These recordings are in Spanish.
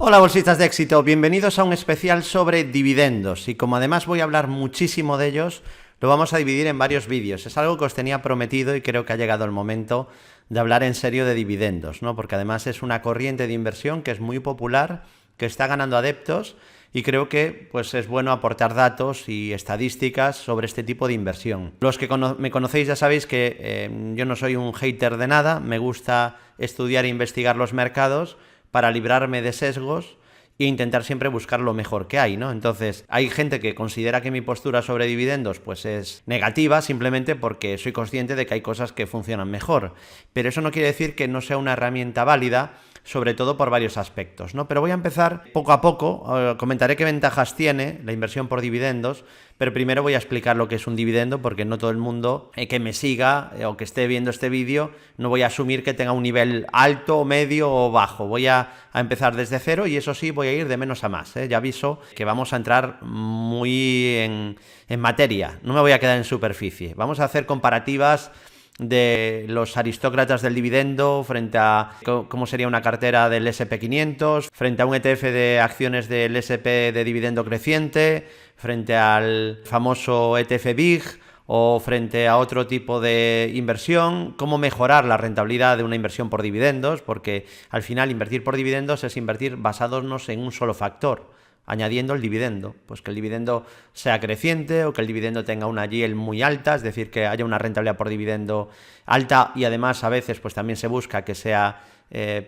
Hola bolsistas de éxito, bienvenidos a un especial sobre dividendos y como además voy a hablar muchísimo de ellos, lo vamos a dividir en varios vídeos. Es algo que os tenía prometido y creo que ha llegado el momento de hablar en serio de dividendos, ¿no? Porque además es una corriente de inversión que es muy popular, que está ganando adeptos y creo que pues, es bueno aportar datos y estadísticas sobre este tipo de inversión. Los que me conocéis ya sabéis que yo no soy un hater de nada, me gusta estudiar e investigar los mercados para librarme de sesgos e intentar siempre buscar lo mejor que hay, ¿no? Entonces, hay gente que considera que mi postura sobre dividendos pues es negativa simplemente porque soy consciente de que hay cosas que funcionan mejor. Pero eso no quiere decir que no sea una herramienta válida, sobre todo por varios aspectos, ¿no? Pero voy a empezar poco a poco, comentaré qué ventajas tiene la inversión por dividendos, pero primero voy a explicar lo que es un dividendo porque no todo el mundo que me siga o que esté viendo este vídeo, no voy a asumir que tenga un nivel alto, medio o bajo. Voy a empezar desde cero y eso sí, voy a ir de menos a más, ¿eh? Ya aviso que vamos a entrar muy en materia, no me voy a quedar en superficie. Vamos a hacer comparativas de los aristócratas del dividendo frente a cómo sería una cartera del SP500, frente a un ETF de acciones del SP de dividendo creciente, frente al famoso ETF BIG o frente a otro tipo de inversión, cómo mejorar la rentabilidad de una inversión por dividendos, porque al final invertir por dividendos es invertir basándonos en un solo factor, añadiendo el dividendo, pues que el dividendo sea creciente o que el dividendo tenga una yield muy alta, es decir, que haya una rentabilidad por dividendo alta y además a veces pues también se busca que sea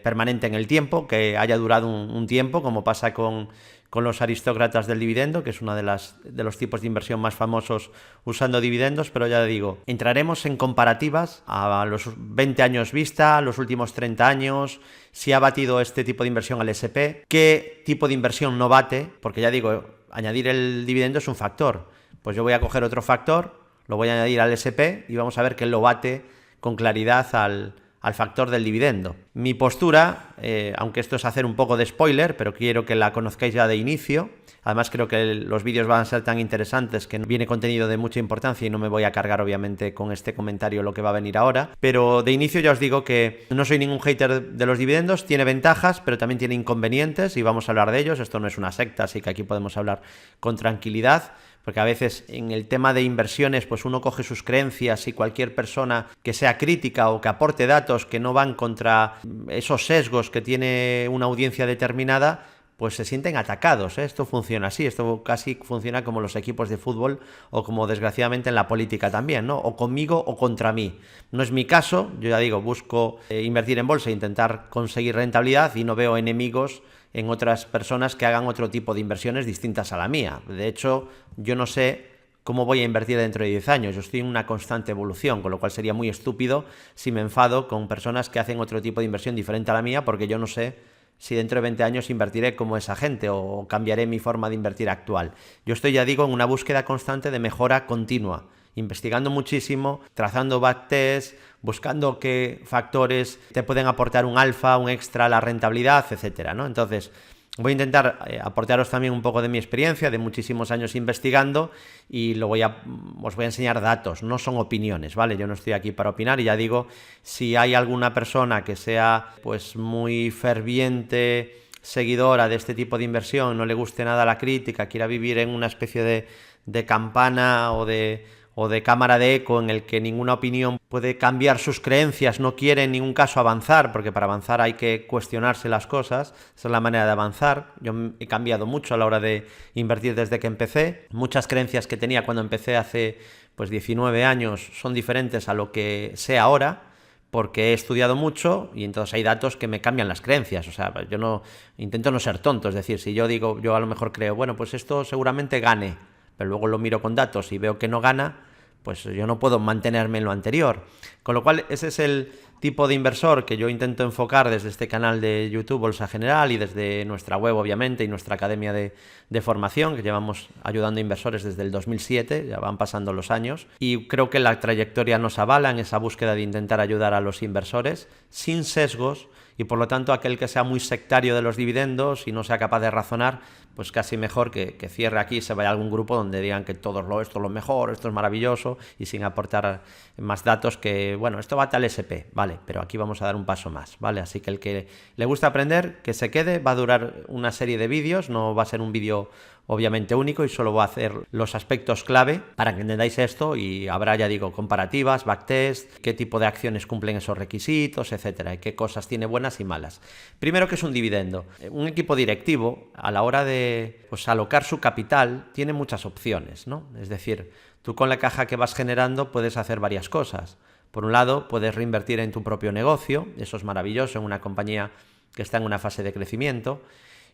permanente en el tiempo, que haya durado un tiempo, como pasa con los aristócratas del dividendo, que es uno de los tipos de inversión más famosos usando dividendos, pero ya digo, entraremos en comparativas a los 20 años vista, los últimos 30 años, si ha batido este tipo de inversión al SP, qué tipo de inversión no bate, porque ya digo, añadir el dividendo es un factor, pues yo voy a coger otro factor, lo voy a añadir al SP y vamos a ver que lo bate con claridad al factor del dividendo. Mi postura, aunque esto es hacer un poco de spoiler, pero quiero que la conozcáis ya de inicio, además creo que los vídeos van a ser tan interesantes que viene contenido de mucha importancia y no me voy a cargar obviamente con este comentario lo que va a venir ahora, pero de inicio ya os digo que no soy ningún hater de los dividendos, tiene ventajas, pero también tiene inconvenientes y vamos a hablar de ellos. Esto no es una secta, así que aquí podemos hablar con tranquilidad, porque a veces en el tema de inversiones pues uno coge sus creencias y cualquier persona que sea crítica o que aporte datos que no van contra esos sesgos que tiene una audiencia determinada, pues se sienten atacados, ¿eh? Esto funciona así, esto casi funciona como los equipos de fútbol o como desgraciadamente en la política también, ¿no? O conmigo o contra mí. No es mi caso, yo ya digo, busco invertir en bolsa e intentar conseguir rentabilidad y no veo enemigos en otras personas que hagan otro tipo de inversiones distintas a la mía. De hecho, yo no sé cómo voy a invertir dentro de 10 años. Yo estoy en una constante evolución, con lo cual sería muy estúpido si me enfado con personas que hacen otro tipo de inversión diferente a la mía, porque yo no sé si dentro de 20 años invertiré como esa gente o cambiaré mi forma de invertir actual. Yo estoy, ya digo, en una búsqueda constante de mejora continua, investigando muchísimo, trazando backtests, buscando qué factores te pueden aportar un alfa, un extra a la rentabilidad, etcétera, ¿no? Entonces, voy a intentar aportaros también un poco de mi experiencia, de muchísimos años investigando, y os voy a enseñar datos, no son opiniones, ¿vale? Yo no estoy aquí para opinar y ya digo, si hay alguna persona que sea pues muy ferviente seguidora de este tipo de inversión, no le guste nada la crítica, quiera vivir en una especie de campana o de cámara de eco en el que ninguna opinión puede cambiar sus creencias, no quiere en ningún caso avanzar, porque para avanzar hay que cuestionarse las cosas, esa es la manera de avanzar. Yo he cambiado mucho a la hora de invertir desde que empecé, muchas creencias que tenía cuando empecé hace pues 19 años son diferentes a lo que sé ahora, porque he estudiado mucho y entonces hay datos que me cambian las creencias. O sea, yo no intento no ser tonto, es decir, si yo digo, yo a lo mejor creo, bueno, pues esto seguramente gane, pero luego lo miro con datos y veo que no gana, pues yo no puedo mantenerme en lo anterior. Con lo cual, ese es el tipo de inversor que yo intento enfocar desde este canal de YouTube Bolsa General y desde nuestra web, obviamente, y nuestra academia de formación, que llevamos ayudando a inversores desde el 2007, ya van pasando los años, y creo que la trayectoria nos avala en esa búsqueda de intentar ayudar a los inversores sin sesgos y por lo tanto aquel que sea muy sectario de los dividendos y no sea capaz de razonar, pues casi mejor que cierre aquí y se vaya a algún grupo donde digan que esto es lo mejor, esto es maravilloso, y sin aportar más datos que, bueno, esto va tal SP, vale, pero aquí vamos a dar un paso más, ¿vale? Así que el que le gusta aprender, que se quede, va a durar una serie de vídeos, no va a ser un vídeo obviamente único y solo voy a hacer los aspectos clave para que entendáis esto, y habrá, ya digo, comparativas, backtest, qué tipo de acciones cumplen esos requisitos, etcétera, y qué cosas tiene buenas y malas. Primero, ¿qué es un dividendo? Un equipo directivo, a la hora de alocar su capital, tiene muchas opciones, ¿no? Es decir, tú con la caja que vas generando puedes hacer varias cosas. Por un lado, puedes reinvertir en tu propio negocio, eso es maravilloso en una compañía que está en una fase de crecimiento,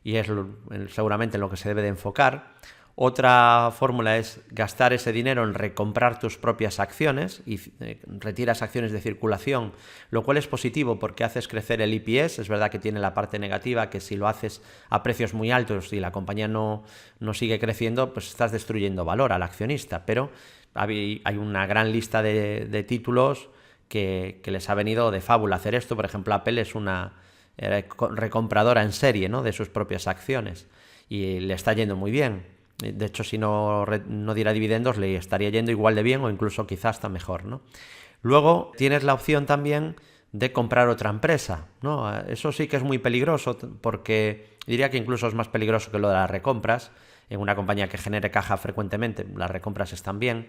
y es seguramente en lo que se debe de enfocar. Otra fórmula es gastar ese dinero en recomprar tus propias acciones y retiras acciones de circulación, lo cual es positivo porque haces crecer el EPS. Es verdad que tiene la parte negativa, que si lo haces a precios muy altos y la compañía no sigue creciendo, pues estás destruyendo valor al accionista, pero hay una gran lista de títulos que les ha venido de fábula hacer esto. Por ejemplo, Apple es una recompradora en serie, ¿no?, de sus propias acciones y le está yendo muy bien. De hecho, si no diera dividendos, le estaría yendo igual de bien o incluso quizás hasta mejor, ¿no? Luego tienes la opción también de comprar otra empresa, ¿no? Eso sí que es muy peligroso, porque diría que incluso es más peligroso que lo de las recompras. En una compañía que genere caja frecuentemente, las recompras están bien,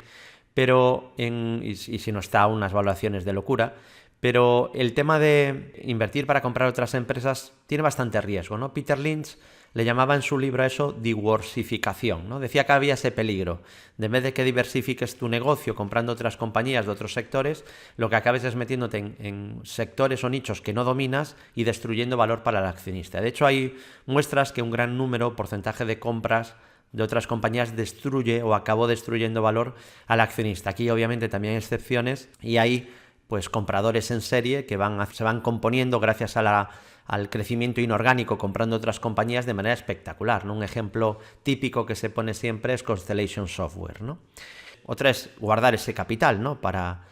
pero y si no está a unas valuaciones de locura. Pero el tema de invertir para comprar otras empresas tiene bastante riesgo, ¿no? Peter Lynch le llamaba en su libro a eso diversificación, ¿no? Decía que había ese peligro de, en vez de que diversifiques tu negocio comprando otras compañías de otros sectores, lo que acabes es metiéndote en sectores o nichos que no dominas y destruyendo valor para el accionista. De hecho, hay muestras que un gran porcentaje de compras de otras compañías destruye o acabó destruyendo valor al accionista. Aquí obviamente también hay excepciones, y hay pues compradores en serie que se van componiendo gracias al crecimiento inorgánico, comprando otras compañías de manera espectacular, ¿no? Un ejemplo típico que se pone siempre es Constellation Software, ¿no? Otra es guardar ese capital, ¿no?, para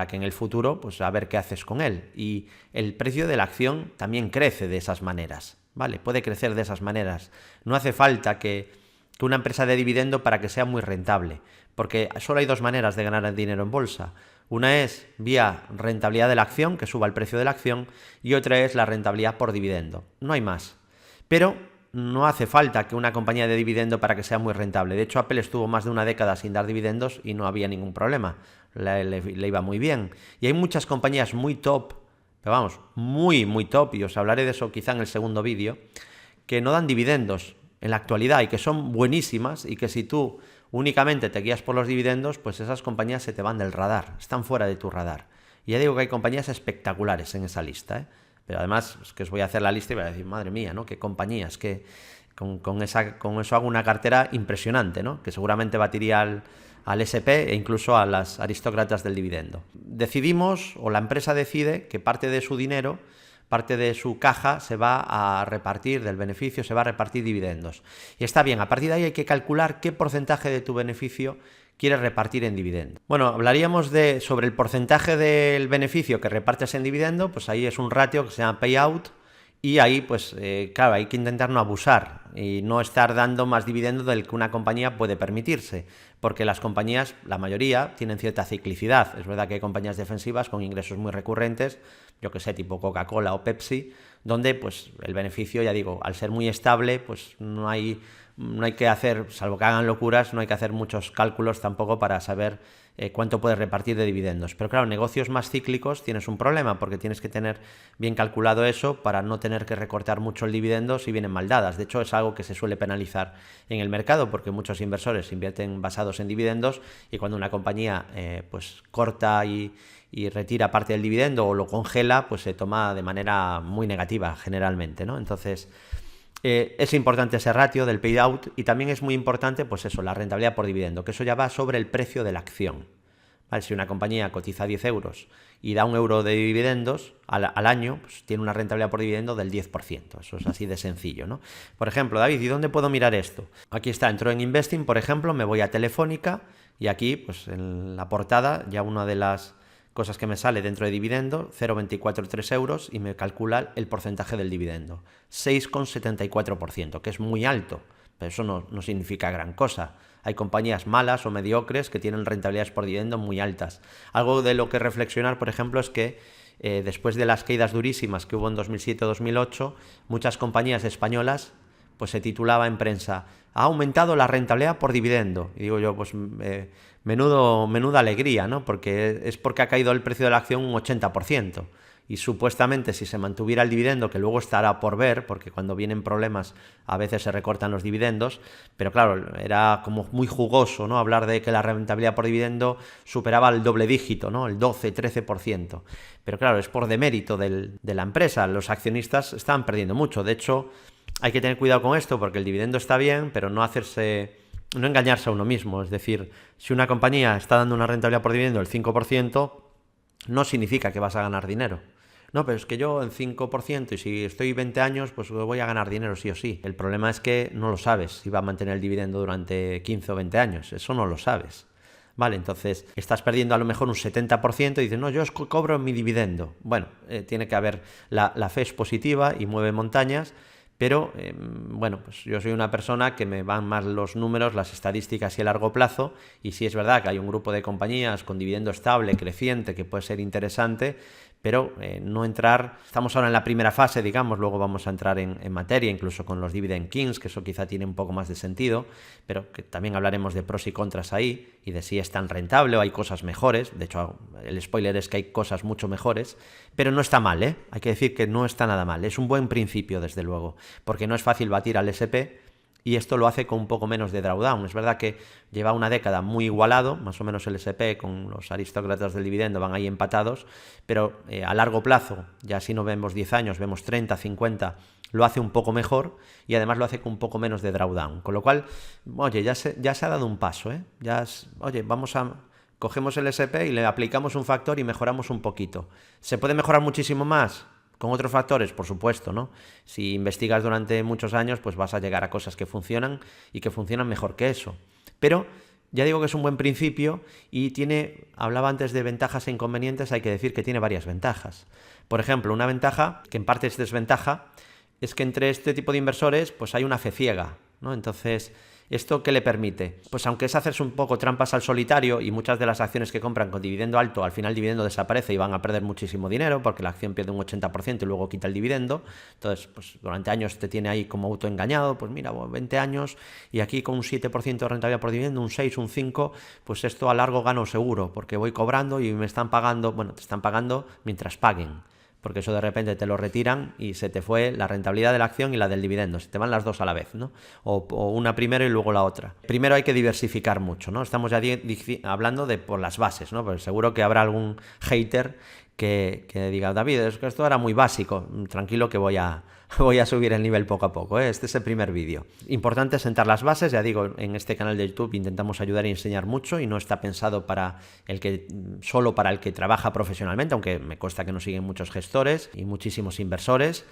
que en el futuro, pues a ver qué haces con él. Y el precio de la acción también crece de esas maneras, ¿vale? Puede crecer de esas maneras. No hace falta que una empresa dé dividendo para que sea muy rentable, porque solo hay dos maneras de ganar el dinero en bolsa. Una es vía rentabilidad de la acción, que suba el precio de la acción, y otra es la rentabilidad por dividendo. No hay más. Pero no hace falta que una compañía dé dividendo para que sea muy rentable. De hecho, Apple estuvo más de una década sin dar dividendos y no había ningún problema. Le iba muy bien. Y hay muchas compañías muy top, pero vamos, muy, muy top, y os hablaré de eso quizá en el segundo vídeo, que no dan dividendos en la actualidad y que son buenísimas, y que si tú únicamente te guías por los dividendos, pues esas compañías se te van del radar, están fuera de tu radar. Y ya digo que hay compañías espectaculares en esa lista, ¿eh? Pero además es que os voy a hacer la lista y voy a decir, madre mía, ¿no?, qué compañías, que con eso hago una cartera impresionante, ¿no?, que seguramente batiría al SP e incluso a las aristócratas del dividendo. Decidimos, o la empresa decide, que parte de su dinero, parte de su caja se va a repartir, del beneficio se va a repartir dividendos. Y está bien, a partir de ahí hay que calcular qué porcentaje de tu beneficio quieres repartir en dividendo. Bueno, hablaríamos sobre el porcentaje del beneficio que repartes en dividendo, pues ahí es un ratio que se llama payout, y ahí pues claro, hay que intentar no abusar y no estar dando más dividendo del que una compañía puede permitirse, porque las compañías, la mayoría, tienen cierta ciclicidad. Es verdad que hay compañías defensivas con ingresos muy recurrentes, yo que sé, tipo Coca-Cola o Pepsi, donde pues el beneficio, ya digo, al ser muy estable, pues no hay que hacer, salvo que hagan locuras, no hay que hacer muchos cálculos tampoco para saber cuánto puedes repartir de dividendos. Pero claro, negocios más cíclicos tienes un problema, porque tienes que tener bien calculado eso para no tener que recortar mucho el dividendo si vienen mal dadas. De hecho, es algo que se suele penalizar en el mercado, porque muchos inversores invierten basados en dividendos, y cuando una compañía pues corta y retira parte del dividendo o lo congela, pues se toma de manera muy negativa generalmente, ¿no? Entonces, es importante ese ratio del payout, y también es muy importante, pues eso, la rentabilidad por dividendo, que eso ya va sobre el precio de la acción. ¿Vale? Si una compañía cotiza 10 euros y da 1 euro de dividendos al año, pues tiene una rentabilidad por dividendo del 10%. Eso es así de sencillo, ¿no? Por ejemplo, David, ¿y dónde puedo mirar esto? Aquí está, entro en Investing, por ejemplo, me voy a Telefónica, y aquí, pues en la portada, ya una de las cosas que me sale dentro de dividendo, 0,243 euros, y me calcula el porcentaje del dividendo, 6,74%, que es muy alto, pero eso no significa gran cosa. Hay compañías malas o mediocres que tienen rentabilidades por dividendo muy altas. Algo de lo que reflexionar, por ejemplo, es que después de las caídas durísimas que hubo en 2007-2008, muchas compañías españolas pues se titulaba en prensa: ha aumentado la rentabilidad por dividendo. Y digo yo, pues menuda alegría, ¿no? Porque ha caído el precio de la acción un 80%. Y supuestamente si se mantuviera el dividendo, que luego estará por ver, porque cuando vienen problemas a veces se recortan los dividendos, pero claro, era como muy jugoso, ¿no?, hablar de que la rentabilidad por dividendo superaba el doble dígito, ¿no?, el 12-13%. Pero claro, es por demérito de la empresa. Los accionistas estaban perdiendo mucho. De hecho, hay que tener cuidado con esto, porque el dividendo está bien, pero no engañarse a uno mismo. Es decir, si una compañía está dando una rentabilidad por dividendo del 5%, no significa que vas a ganar dinero. No, pero es que yo en 5%, y si estoy 20 años, pues voy a ganar dinero sí o sí. El problema es que no lo sabes si va a mantener el dividendo durante 15 o 20 años. Eso no lo sabes. Vale, entonces estás perdiendo a lo mejor un 70% y dices, no, yo cobro mi dividendo. Bueno, tiene que haber, la fe es positiva y mueve montañas. Pero, bueno, pues yo soy una persona que me van más los números, las estadísticas y el largo plazo, y sí es verdad que hay un grupo de compañías con dividendo estable, creciente, que puede ser interesante, pero no entrar. Estamos ahora en la primera fase, digamos, luego vamos a entrar en materia, incluso con los Dividend Kings, que eso quizá tiene un poco más de sentido, pero que también hablaremos de pros y contras ahí, y de si es tan rentable o hay cosas mejores. De hecho, el spoiler es que hay cosas mucho mejores, pero no está mal, ¿eh? Hay que decir que no está nada mal, es un buen principio, desde luego, porque no es fácil batir al S&P, y esto lo hace con un poco menos de drawdown. Es verdad que lleva una década muy igualado, más o menos el S&P con los aristócratas del dividendo van ahí empatados, pero a largo plazo, ya si no vemos 10 años, vemos 30, 50, lo hace un poco mejor, y además lo hace con un poco menos de drawdown. Con lo cual, oye, ya se ha dado un paso, ¿eh? Cogemos el S&P y le aplicamos un factor y mejoramos un poquito. ¿Se puede mejorar muchísimo más? Con otros factores, por supuesto, ¿no? Si investigas durante muchos años, pues vas a llegar a cosas que funcionan y que funcionan mejor que eso. Pero ya digo que es un buen principio y hablaba antes de ventajas e inconvenientes, hay que decir que tiene varias ventajas. Por ejemplo, una ventaja, que en parte es desventaja, es que entre este tipo de inversores pues hay una fe ciega, ¿no? Entonces, ¿esto qué le permite? Pues aunque es hacerse un poco trampas al solitario, y muchas de las acciones que compran con dividendo alto, al final el dividendo desaparece y van a perder muchísimo dinero porque la acción pierde un 80% y luego quita el dividendo. Entonces, pues durante años te tiene ahí como autoengañado, pues mira, 20 años y aquí con un 7% de rentabilidad por dividendo, un 6, un 5, pues esto a largo gano seguro porque voy cobrando y me están pagando, bueno, te están pagando mientras paguen, porque eso de repente te lo retiran y se te fue la rentabilidad de la acción y la del dividendo, se te van las dos a la vez, ¿no? O una primero y luego la otra. Primero hay que diversificar mucho, ¿no? Estamos ya hablando de por las bases, ¿no? Pero seguro que habrá algún hater que diga, David, es que esto era muy básico. Tranquilo que voy a subir el nivel poco a poco, ¿eh? Este es el primer vídeo. Importante sentar las bases. Ya digo, en este canal de YouTube intentamos ayudar y enseñar mucho, y no está pensado solo para el que trabaja profesionalmente, aunque me consta que nos siguen muchos gestores y muchísimos inversores.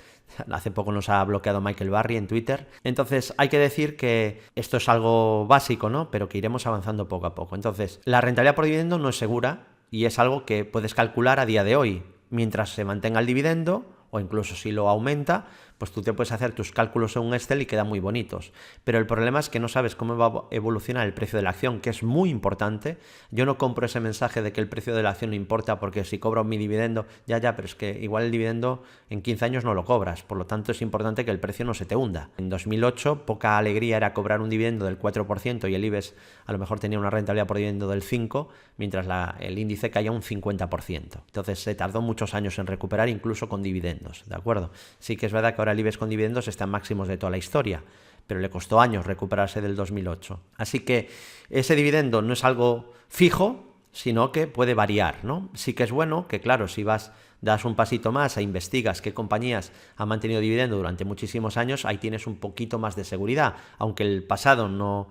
Hace poco nos ha bloqueado Michael Barry en Twitter. Entonces hay que decir que esto es algo básico, ¿no? Pero que iremos avanzando poco a poco. Entonces, la rentabilidad por dividendo no es segura, y es algo que puedes calcular a día de hoy. Mientras se mantenga el dividendo, o incluso si lo aumenta, pues tú te puedes hacer tus cálculos en un Excel y quedan muy bonitos. Pero el problema es que no sabes cómo va a evolucionar el precio de la acción, que es muy importante. Yo no compro ese mensaje de que el precio de la acción no importa, porque si cobro mi dividendo, pero es que igual el dividendo en 15 años no lo cobras. Por lo tanto, es importante que el precio no se te hunda. En 2008, poca alegría era cobrar un dividendo del 4% y el IBEX a lo mejor tenía una rentabilidad por dividendo del 5%, mientras el índice caía un 50%. Entonces se tardó muchos años en recuperar, incluso con dividendos, ¿de acuerdo? Sí que es verdad que ahora el IBEX con dividendos está en máximos de toda la historia, pero le costó años recuperarse del 2008. Así que ese dividendo no es algo fijo, sino que puede variar, ¿no? Sí que es bueno que, claro, si das un pasito más e investigas qué compañías han mantenido dividendo durante muchísimos años, ahí tienes un poquito más de seguridad. Aunque el pasado no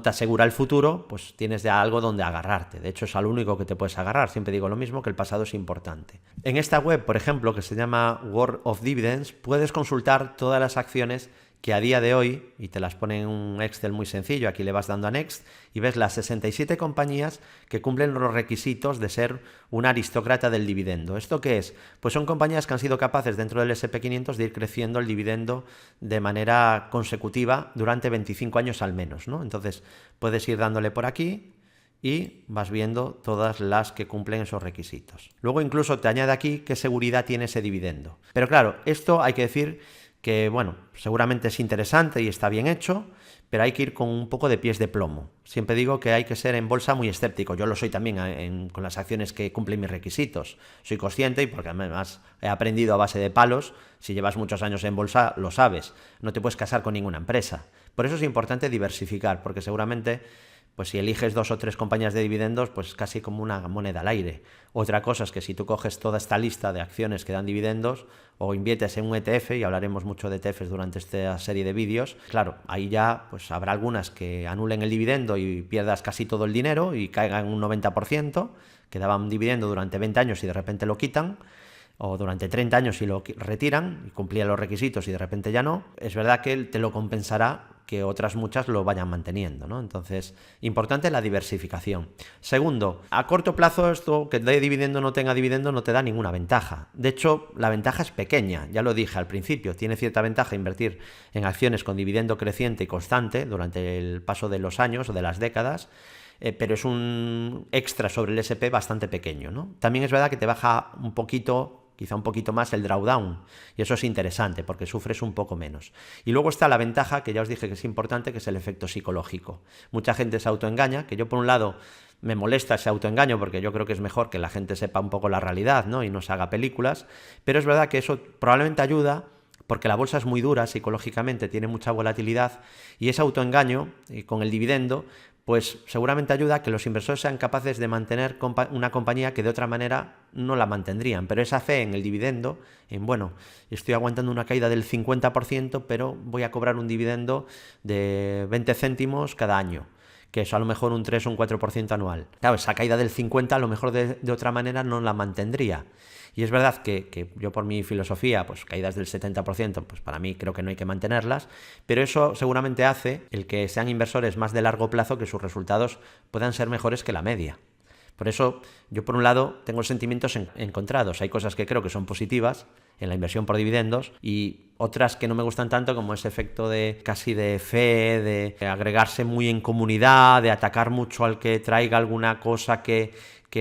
te asegura el futuro, pues tienes ya algo donde agarrarte. De hecho, es al único que te puedes agarrar. Siempre digo lo mismo, que el pasado es importante. En esta web, por ejemplo, que se llama World of Dividends, puedes consultar todas las acciones que a día de hoy, y te las pone en un Excel muy sencillo, aquí le vas dando a Next, y ves las 67 compañías que cumplen los requisitos de ser una aristócrata del dividendo. ¿Esto qué es? Pues son compañías que han sido capaces dentro del S&P 500 de ir creciendo el dividendo de manera consecutiva durante 25 años al menos, ¿no? Entonces puedes ir dándole por aquí y vas viendo todas las que cumplen esos requisitos. Luego incluso te añade aquí qué seguridad tiene ese dividendo. Pero claro, esto hay que decir que, bueno, seguramente es interesante y está bien hecho, pero hay que ir con un poco de pies de plomo. Siempre digo que hay que ser en bolsa muy escéptico. Yo lo soy también con las acciones que cumplen mis requisitos. Soy consciente y porque además he aprendido a base de palos. Si llevas muchos años en bolsa, lo sabes. No te puedes casar con ninguna empresa. Por eso es importante diversificar, porque seguramente pues si eliges 2 o 3 compañías de dividendos, pues casi como una moneda al aire. Otra cosa es que si tú coges toda esta lista de acciones que dan dividendos o inviertes en un ETF, y hablaremos mucho de ETFs durante esta serie de vídeos, claro, ahí ya pues habrá algunas que anulen el dividendo y pierdas casi todo el dinero y caigan un 90%, que daban dividendo durante 20 años y de repente lo quitan, o durante 30 años y lo retiran y cumplían los requisitos y de repente ya no. Es verdad que te lo compensará que otras muchas lo vayan manteniendo, ¿no? Entonces, importante la diversificación. Segundo, a corto plazo esto que dé dividendo o no tenga dividendo no te da ninguna ventaja. De hecho, la ventaja es pequeña, ya lo dije al principio, tiene cierta ventaja invertir en acciones con dividendo creciente y constante durante el paso de los años o de las décadas, pero es un extra sobre el S&P bastante pequeño, ¿no? También es verdad que te baja un poquito, quizá un poquito más el drawdown, y eso es interesante porque sufres un poco menos. Y luego está la ventaja, que ya os dije que es importante, que es el efecto psicológico. Mucha gente se autoengaña, que yo por un lado me molesta ese autoengaño porque yo creo que es mejor que la gente sepa un poco la realidad, ¿no? Y no se haga películas, pero es verdad que eso probablemente ayuda porque la bolsa es muy dura psicológicamente, tiene mucha volatilidad, y ese autoengaño con el dividendo pues seguramente ayuda a que los inversores sean capaces de mantener una compañía que de otra manera no la mantendrían. Pero esa fe en el dividendo, en bueno, estoy aguantando una caída del 50%, pero voy a cobrar un dividendo de 20 céntimos cada año, que es a lo mejor un 3 o un 4% anual. Claro, esa caída del 50% a lo mejor de otra manera no la mantendría. Y es verdad que yo por mi filosofía, pues caídas del 70%, pues para mí creo que no hay que mantenerlas, pero eso seguramente hace el que sean inversores más de largo plazo, que sus resultados puedan ser mejores que la media. Por eso yo por un lado tengo sentimientos encontrados. Hay cosas que creo que son positivas en la inversión por dividendos y otras que no me gustan tanto, como ese efecto de casi de fe, de agregarse muy en comunidad, de atacar mucho al que traiga alguna cosa que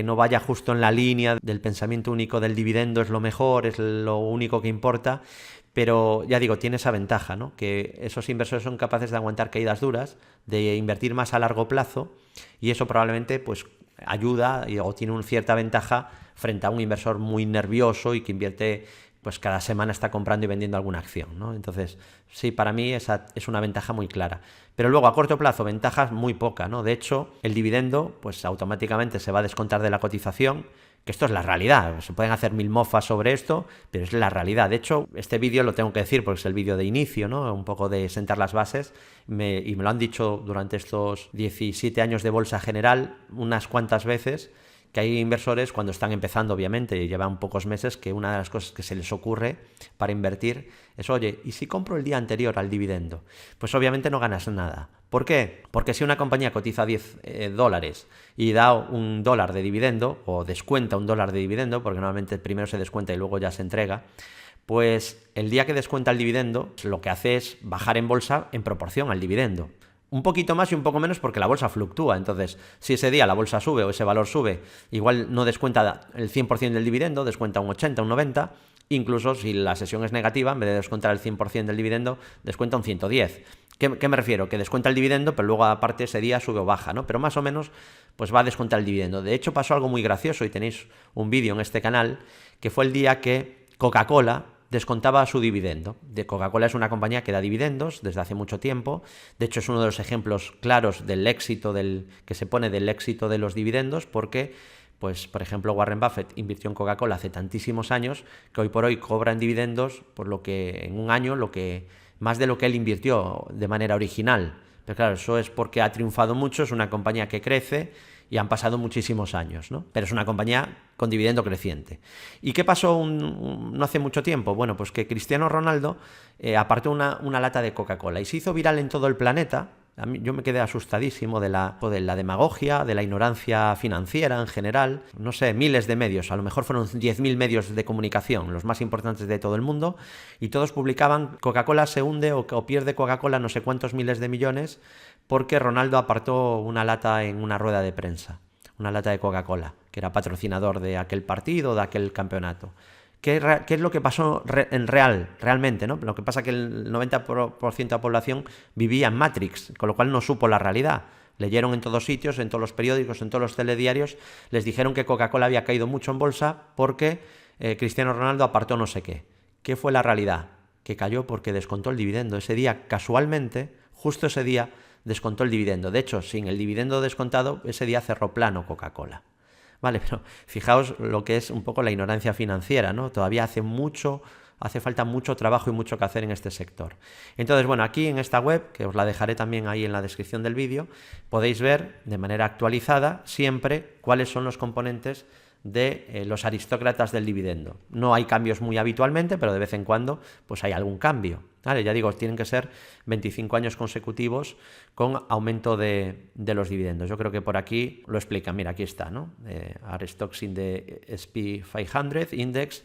no vaya justo en la línea del pensamiento único del dividendo, es lo mejor, es lo único que importa. Pero ya digo, tiene esa ventaja, ¿no? Que esos inversores son capaces de aguantar caídas duras, de invertir más a largo plazo, y eso probablemente pues ayuda o tiene una cierta ventaja frente a un inversor muy nervioso y que invierte, pues cada semana está comprando y vendiendo alguna acción, ¿no? Entonces, sí, para mí esa es una ventaja muy clara. Pero luego, a corto plazo, ventajas muy poca, ¿no? De hecho, el dividendo, pues automáticamente se va a descontar de la cotización, que esto es la realidad. Se pueden hacer mil mofas sobre esto, pero es la realidad. De hecho, este vídeo lo tengo que decir porque es el vídeo de inicio, ¿no? Un poco de sentar las bases, y me lo han dicho durante estos 17 años de bolsa general unas cuantas veces, que hay inversores cuando están empezando, obviamente, y llevan pocos meses, que una de las cosas que se les ocurre para invertir es, oye, ¿y si compro el día anterior al dividendo? Pues obviamente no ganas nada. ¿Por qué? Porque si una compañía cotiza $10 y da $1 de dividendo, o descuenta $1 de dividendo, porque normalmente primero se descuenta y luego ya se entrega, pues el día que descuenta el dividendo, lo que hace es bajar en bolsa en proporción al dividendo. Un poquito más y un poco menos porque la bolsa fluctúa. Entonces, si ese día la bolsa sube o ese valor sube, igual no descuenta el 100% del dividendo, descuenta un 80, un 90. Incluso si la sesión es negativa, en vez de descontar el 100% del dividendo, descuenta un 110. ¿Qué me refiero? Que descuenta el dividendo, pero luego aparte ese día sube o baja, ¿no? Pero más o menos pues va a descontar el dividendo. De hecho, pasó algo muy gracioso y tenéis un vídeo en este canal, que fue el día que Coca-Cola descontaba su dividendo. Coca-Cola es una compañía que da dividendos desde hace mucho tiempo. De hecho, es uno de los ejemplos claros del éxito que se pone del éxito de los dividendos, porque, pues, por ejemplo, Warren Buffett invirtió en Coca-Cola hace tantísimos años que hoy por hoy cobran dividendos por lo que en un año más de lo que él invirtió de manera original. Pero claro, eso es porque ha triunfado mucho, es una compañía que crece y han pasado muchísimos años, ¿no? Pero es una compañía con dividendo creciente. ¿Y qué pasó no hace mucho tiempo? Bueno, pues que Cristiano Ronaldo apartó una lata de Coca-Cola y se hizo viral en todo el planeta. Yo me quedé asustadísimo de la demagogia, de la ignorancia financiera en general. No sé, miles de medios, a lo mejor fueron 10.000 medios de comunicación, los más importantes de todo el mundo, y todos publicaban Coca-Cola se hunde o pierde Coca-Cola no sé cuántos miles de millones porque Ronaldo apartó una lata en una rueda de prensa, una lata de Coca-Cola, que era patrocinador de aquel partido, de aquel campeonato. ¿Qué es lo que pasó realmente, ¿no? Lo que pasa es que el 90% de la población vivía en Matrix, con lo cual no supo la realidad. Leyeron en todos sitios, en todos los periódicos, en todos los telediarios, les dijeron que Coca-Cola había caído mucho en bolsa porque Cristiano Ronaldo apartó no sé qué. ¿Qué fue la realidad? Que cayó porque descontó el dividendo. Ese día, casualmente, justo ese día, descontó el dividendo. De hecho, sin el dividendo descontado, ese día cerró plano Coca-Cola. Vale, pero fijaos lo que es un poco la ignorancia financiera, ¿no? Todavía hace falta mucho trabajo y mucho que hacer en este sector. Entonces, bueno, aquí en esta web, que os la dejaré también ahí en la descripción del vídeo, podéis ver de manera actualizada siempre cuáles son los componentes de los aristócratas del dividendo. No hay cambios muy habitualmente, pero de vez en cuando pues hay algún cambio. ¿Vale? Ya digo, tienen que ser 25 años consecutivos con aumento de los dividendos. Yo creo que por aquí lo explican. Mira, aquí está, ¿no? Stocks in the SP 500 Index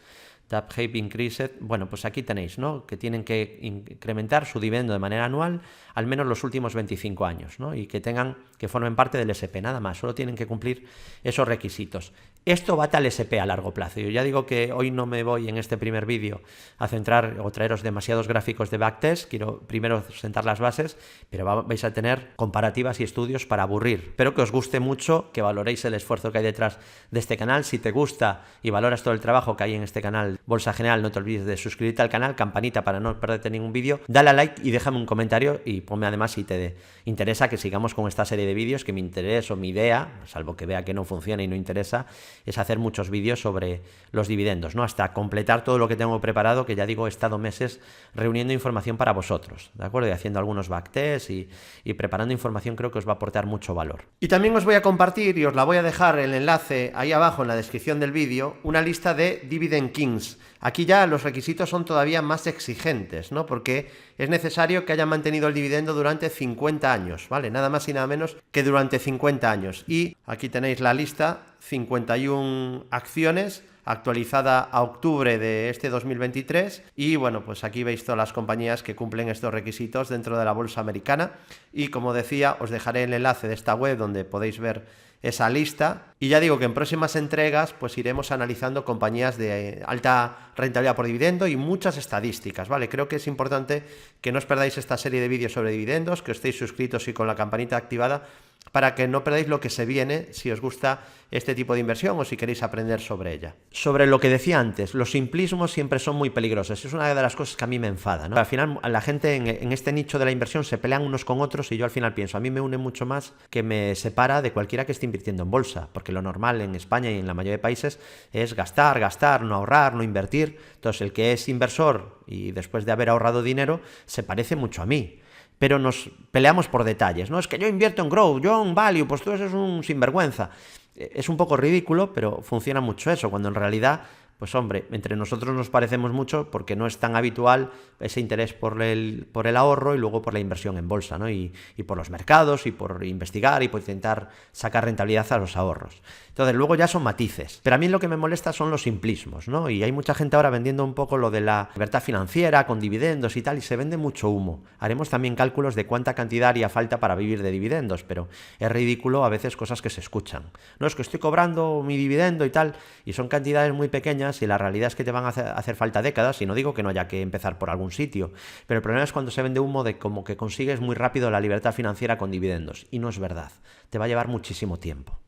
that have increased. Bueno, pues aquí tenéis, ¿no? Que tienen que incrementar su dividendo de manera anual al menos los últimos 25 años, ¿no? Y que formen parte del SP, nada más. Solo tienen que cumplir esos requisitos. Esto va al SP a largo plazo. Yo ya digo que hoy no me voy en este primer vídeo a centrar o traeros demasiados gráficos de backtest. Quiero primero sentar las bases, pero vais a tener comparativas y estudios para aburrir. Espero que os guste mucho, que valoréis el esfuerzo que hay detrás de este canal. Si te gusta y valoras todo el trabajo que hay en este canal Bolsa General, no te olvides de suscribirte al canal, campanita para no perderte ningún vídeo, dale a like y déjame un comentario y ponme además si te interesa que sigamos con esta serie de vídeos, que mi interés o mi idea, salvo que vea que no funciona y no interesa, es hacer muchos vídeos sobre los dividendos, ¿no? Hasta completar todo lo que tengo preparado, que ya digo, he estado meses reuniendo información para vosotros, ¿de acuerdo? Y haciendo algunos backtests y preparando información. Creo que os va a aportar mucho valor. Y también os voy a compartir, y os la voy a dejar el enlace ahí abajo en la descripción del vídeo, una lista de Dividend Kings. Aquí ya los requisitos son todavía más exigentes, ¿no? Porque es necesario que hayan mantenido el dividendo durante 50 años, ¿vale? Nada más y nada menos que durante 50 años. Y aquí tenéis la lista, 51 acciones, actualizada a octubre de este 2023, y bueno, pues aquí veis todas las compañías que cumplen estos requisitos dentro de la bolsa americana, y como decía, os dejaré el enlace de esta web donde podéis ver esa lista, y ya digo que en próximas entregas pues iremos analizando compañías de alta rentabilidad por dividendo y muchas estadísticas, ¿vale? Creo que es importante que no os perdáis esta serie de vídeos sobre dividendos, que os estéis suscritos y con la campanita activada, para que no perdáis lo que se viene si os gusta este tipo de inversión o si queréis aprender sobre ella. Sobre lo que decía antes, los simplismos siempre son muy peligrosos. Es una de las cosas que a mí me enfada, ¿no? Al final, la gente en este nicho de la inversión se pelean unos con otros, y yo al final pienso, a mí me une mucho más que me separa de cualquiera que esté invirtiendo en bolsa, porque lo normal en España y en la mayoría de países es gastar, no ahorrar, no invertir. Entonces, el que es inversor y después de haber ahorrado dinero se parece mucho a mí. Pero nos peleamos por detalles, ¿no? Es que yo invierto en growth, yo en value, pues tú eres un sinvergüenza. Es un poco ridículo, pero funciona mucho eso, cuando en realidad, pues hombre, entre nosotros nos parecemos mucho porque no es tan habitual ese interés por el ahorro y luego por la inversión en bolsa, ¿no? Y por los mercados y por investigar y por intentar sacar rentabilidad a los ahorros. Entonces, luego ya son matices. Pero a mí lo que me molesta son los simplismos, ¿no? Y hay mucha gente ahora vendiendo un poco lo de la libertad financiera con dividendos y tal, y se vende mucho humo. Haremos también cálculos de cuánta cantidad haría falta para vivir de dividendos, pero es ridículo a veces cosas que se escuchan. No, es que estoy cobrando mi dividendo y tal, y son cantidades muy pequeñas, y la realidad es que te van a hacer falta décadas, y no digo que no haya que empezar por algún sitio, pero el problema es cuando se vende humo de como que consigues muy rápido la libertad financiera con dividendos, y no es verdad. Te va a llevar muchísimo tiempo,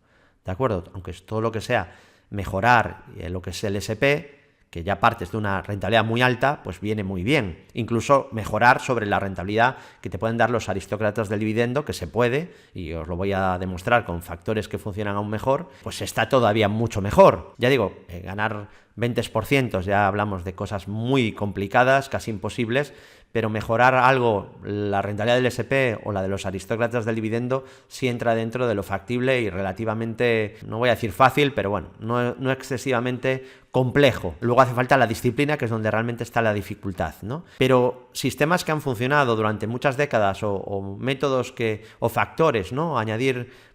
¿de acuerdo? Aunque es todo lo que sea mejorar lo que es el SP, que ya partes de una rentabilidad muy alta, pues viene muy bien. Incluso mejorar sobre la rentabilidad que te pueden dar los aristócratas del dividendo, que se puede, y os lo voy a demostrar con factores que funcionan aún mejor, pues está todavía mucho mejor. Ya digo, ganar 20%, ya hablamos de cosas muy complicadas, casi imposibles, pero mejorar algo, la rentabilidad del SP o la de los aristócratas del dividendo, sí entra dentro de lo factible y relativamente, no voy a decir fácil, pero bueno, no excesivamente complejo. Luego hace falta la disciplina, que es donde realmente está la dificultad, ¿no? Pero sistemas que han funcionado durante muchas décadas o métodos o factores, ¿no?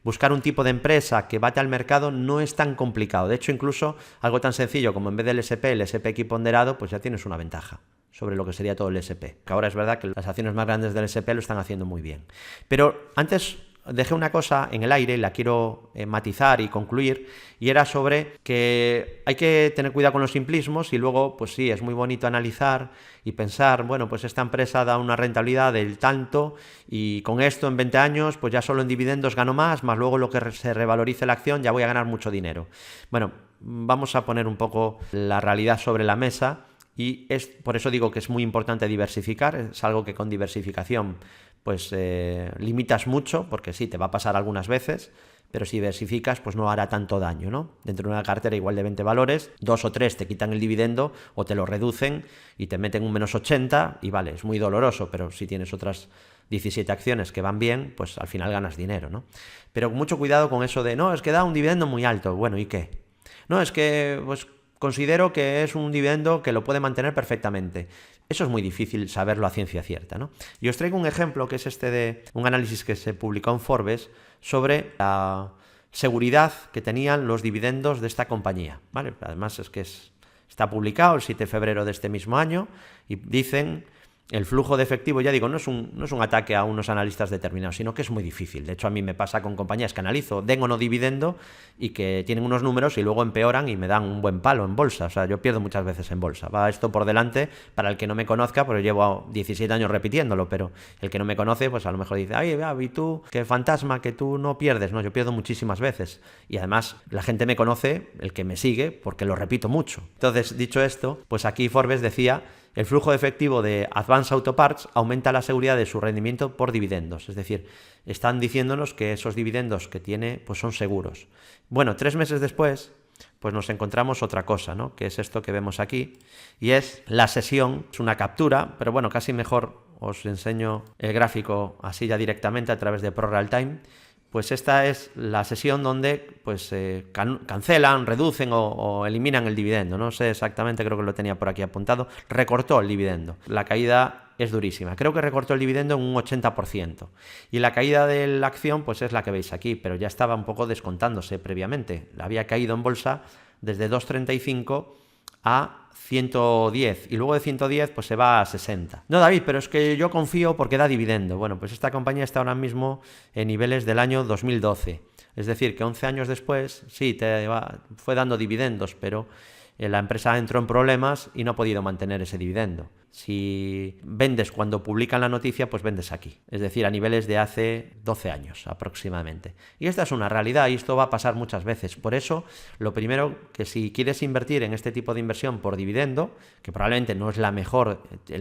Buscar un tipo de empresa que bate al mercado no es tan complicado. De hecho, incluso algo tan sencillo como en vez del SP, el SP equiponderado, pues ya tienes una ventaja sobre lo que sería todo el SP. Que ahora es verdad que las acciones más grandes del SP lo están haciendo muy bien. Pero antes dejé una cosa en el aire y la quiero matizar y concluir, y era sobre que hay que tener cuidado con los simplismos y luego, pues sí, es muy bonito analizar y pensar, bueno, pues esta empresa da una rentabilidad del tanto y con esto en 20 años, pues ya solo en dividendos gano más luego lo que se revalorice la acción ya voy a ganar mucho dinero. Bueno, vamos a poner un poco la realidad sobre la mesa. Y por eso digo que es muy importante diversificar, es algo que con diversificación pues limitas mucho, porque sí, te va a pasar algunas veces, pero si diversificas pues no hará tanto daño, ¿no? Dentro de una cartera igual de 20 valores, 2 o 3 te quitan el dividendo o te lo reducen y te meten un menos 80 y vale, es muy doloroso, pero si tienes otras 17 acciones que van bien, pues al final ganas dinero, ¿no? Pero mucho cuidado con eso de, no, es que da un dividendo muy alto, bueno, ¿y qué? No, es que pues considero que es un dividendo que lo puede mantener perfectamente. Eso es muy difícil saberlo a ciencia cierta, ¿no? Y os traigo un ejemplo que es este de un análisis que se publicó en Forbes sobre la seguridad que tenían los dividendos de esta compañía, ¿vale? Además es que está publicado el 7 de febrero de este mismo año y dicen... El flujo de efectivo, ya digo, no es un ataque a unos analistas determinados, sino que es muy difícil. De hecho, a mí me pasa con compañías que analizo, den o no dividendo, y que tienen unos números y luego empeoran y me dan un buen palo en bolsa. O sea, yo pierdo muchas veces en bolsa. Va esto por delante, para el que no me conozca, porque llevo 17 años repitiéndolo, pero el que no me conoce, pues a lo mejor dice, ay, Gaby, tú, qué fantasma, que tú no pierdes. No, yo pierdo muchísimas veces. Y además, la gente me conoce, el que me sigue, porque lo repito mucho. Entonces, dicho esto, pues aquí Forbes decía... El flujo de efectivo de Advance Auto Parts aumenta la seguridad de su rendimiento por dividendos. Es decir, están diciéndonos que esos dividendos que tiene pues son seguros. Bueno, 3 meses después, pues nos encontramos otra cosa, ¿no? Que es esto que vemos aquí. Y es la sesión, es una captura, pero bueno, casi mejor os enseño el gráfico así ya directamente a través de ProRealTime. Pues esta es la sesión donde pues cancelan, reducen o eliminan el dividendo. No sé exactamente, creo que lo tenía por aquí apuntado. Recortó el dividendo. La caída es durísima. Creo que recortó el dividendo en un 80%. Y la caída de la acción pues es la que veis aquí, pero ya estaba un poco descontándose previamente. Había caído en bolsa desde 2,35 a 110 y luego de 110 pues se va a 60. No, David, pero es que yo confío porque da dividendo. Bueno, pues esta compañía está ahora mismo en niveles del año 2012. Es decir, que 11 años después, sí, fue dando dividendos, pero la empresa entró en problemas y no ha podido mantener ese dividendo. Si vendes cuando publican la noticia, pues vendes aquí. Es decir, a niveles de hace 12 años aproximadamente. Y esta es una realidad y esto va a pasar muchas veces. Por eso, lo primero que si quieres invertir en este tipo de inversión por dividendo, que probablemente no es el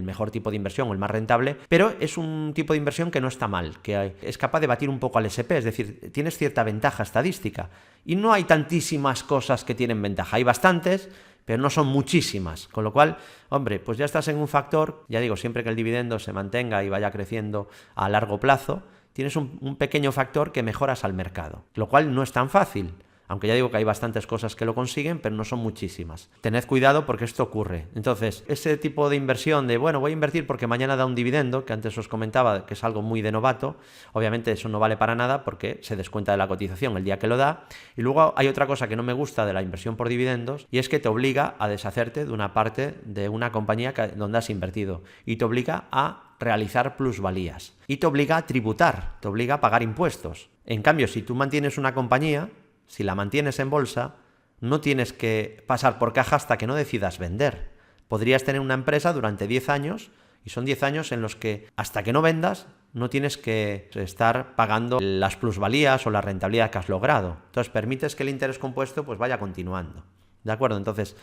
mejor tipo de inversión o el más rentable, pero es un tipo de inversión que no está mal, que es capaz de batir un poco al SP, es decir, tienes cierta ventaja estadística. Y no hay tantísimas cosas que tienen ventaja. Hay bastantes, pero no son muchísimas, con lo cual, hombre, pues ya estás en un factor, ya digo, siempre que el dividendo se mantenga y vaya creciendo a largo plazo, tienes un pequeño factor que mejoras al mercado, lo cual no es tan fácil, aunque ya digo que hay bastantes cosas que lo consiguen, pero no son muchísimas. Tened cuidado porque esto ocurre. Entonces, ese tipo de inversión de, bueno, voy a invertir porque mañana da un dividendo, que antes os comentaba que es algo muy de novato, obviamente eso no vale para nada porque se descuenta de la cotización el día que lo da. Y luego hay otra cosa que no me gusta de la inversión por dividendos y es que te obliga a deshacerte de una parte de una compañía donde has invertido y te obliga a realizar plusvalías y te obliga a tributar, te obliga a pagar impuestos. En cambio, si tú mantienes una compañía, si la mantienes en bolsa, no tienes que pasar por caja hasta que no decidas vender. Podrías tener una empresa durante 10 años y son 10 años en los que hasta que no vendas no tienes que estar pagando las plusvalías o la rentabilidad que has logrado. Entonces permites que el interés compuesto pues vaya continuando. ¿De acuerdo? Entonces,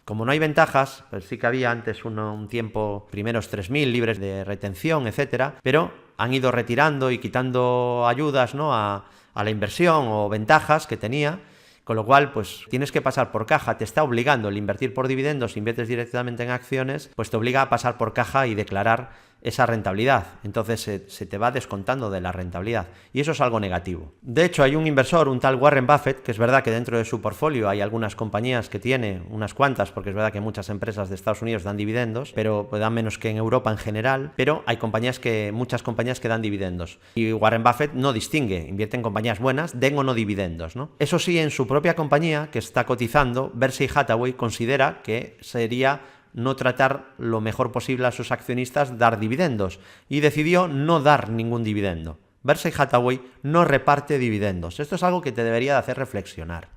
como no hay ventajas, pues sí que había antes un tiempo, primeros 3.000 libres de retención, etcétera, pero han ido retirando y quitando ayudas, ¿no?, a la inversión o ventajas que tenía, con lo cual pues tienes que pasar por caja, te está obligando el invertir por dividendos, si inviertes directamente en acciones, pues te obliga a pasar por caja y declarar esa rentabilidad. Entonces se te va descontando de la rentabilidad y eso es algo negativo. De hecho, hay un inversor, un tal Warren Buffett, que es verdad que dentro de su portfolio hay algunas compañías que tiene, unas cuantas, porque es verdad que muchas empresas de Estados Unidos dan dividendos, pero dan menos que en Europa en general, pero hay muchas compañías que dan dividendos. Y Warren Buffett no distingue, invierte en compañías buenas, den o no dividendos, ¿no? Eso sí, en su propia compañía, que está cotizando, Berkshire Hathaway considera que sería no tratar lo mejor posible a sus accionistas dar dividendos y decidió no dar ningún dividendo. Berkshire Hathaway no reparte dividendos. Esto es algo que te debería de hacer reflexionar,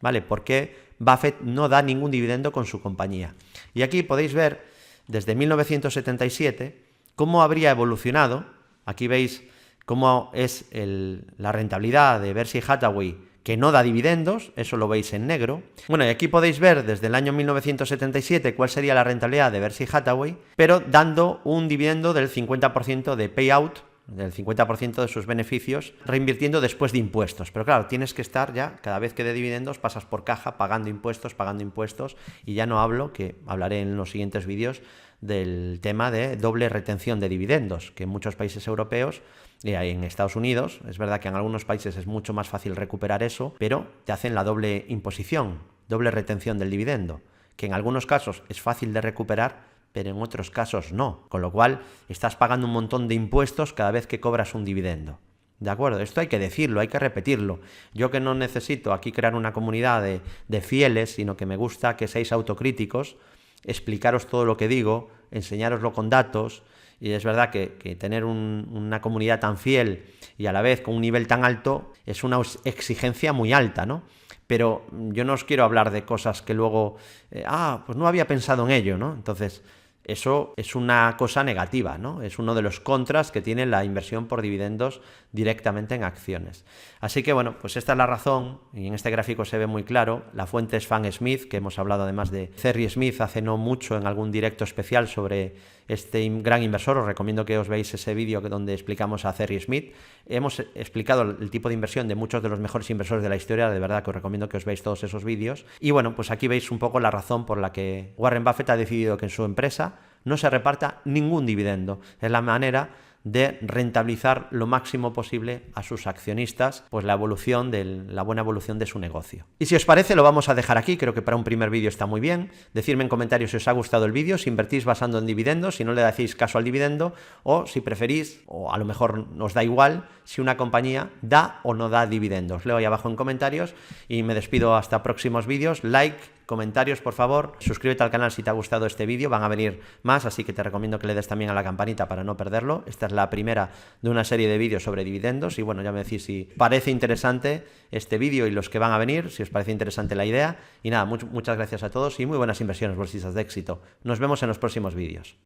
¿vale? ¿Por qué Buffett no da ningún dividendo con su compañía? Y aquí podéis ver desde 1977 cómo habría evolucionado. Aquí veis cómo es la rentabilidad de Berkshire Hathaway, que no da dividendos, eso lo veis en negro. Bueno, y aquí podéis ver desde el año 1977 cuál sería la rentabilidad de Berkshire Hathaway, pero dando un dividendo del 50% de payout, del 50% de sus beneficios, reinvirtiendo después de impuestos. Pero claro, tienes que estar ya, cada vez que dé dividendos, pasas por caja pagando impuestos, y ya no hablo, que hablaré en los siguientes vídeos, del tema de doble retención de dividendos, que en muchos países europeos y en Estados Unidos, es verdad que en algunos países es mucho más fácil recuperar eso, pero te hacen la doble imposición, doble retención del dividendo, que en algunos casos es fácil de recuperar, pero en otros casos no, con lo cual estás pagando un montón de impuestos cada vez que cobras un dividendo. ¿De acuerdo? Esto hay que decirlo, hay que repetirlo. Yo que no necesito aquí crear una comunidad de fieles, sino que me gusta que seáis autocríticos, explicaros todo lo que digo, enseñároslo con datos, y es verdad que tener una comunidad tan fiel y a la vez con un nivel tan alto es una exigencia muy alta, ¿no? Pero yo no os quiero hablar de cosas que luego, pues no había pensado en ello, ¿no? Entonces, eso es una cosa negativa, ¿no? Es uno de los contras que tiene la inversión por dividendos directamente en acciones. Así que bueno, pues esta es la razón, y en este gráfico se ve muy claro. La fuente es Fan Smith, que hemos hablado además de Cerry Smith hace no mucho en algún directo especial sobre este gran inversor. Os recomiendo que os veáis ese vídeo donde explicamos a Cerry Smith. Hemos explicado el tipo de inversión de muchos de los mejores inversores de la historia, de verdad que os recomiendo que os veáis todos esos vídeos. Y bueno, pues aquí veis un poco la razón por la que Warren Buffett ha decidido que en su empresa no se reparta ningún dividendo. Es la manera de rentabilizar lo máximo posible a sus accionistas, pues la buena evolución de su negocio. Y si os parece, lo vamos a dejar aquí. Creo que para un primer vídeo está muy bien. Decidme en comentarios si os ha gustado el vídeo, si invertís basando en dividendos, si no le hacéis caso al dividendo, o si preferís, o a lo mejor os da igual, si una compañía da o no da dividendos. Leo ahí abajo en comentarios y me despido hasta próximos vídeos. Like, comentarios, por favor, suscríbete al canal si te ha gustado este vídeo, van a venir más, así que te recomiendo que le des también a la campanita para no perderlo. Esta es la primera de una serie de vídeos sobre dividendos y bueno, ya me decís si parece interesante este vídeo y los que van a venir, si os parece interesante la idea. Y nada, muchas gracias a todos y muy buenas inversiones, bolsistas de éxito. Nos vemos en los próximos vídeos.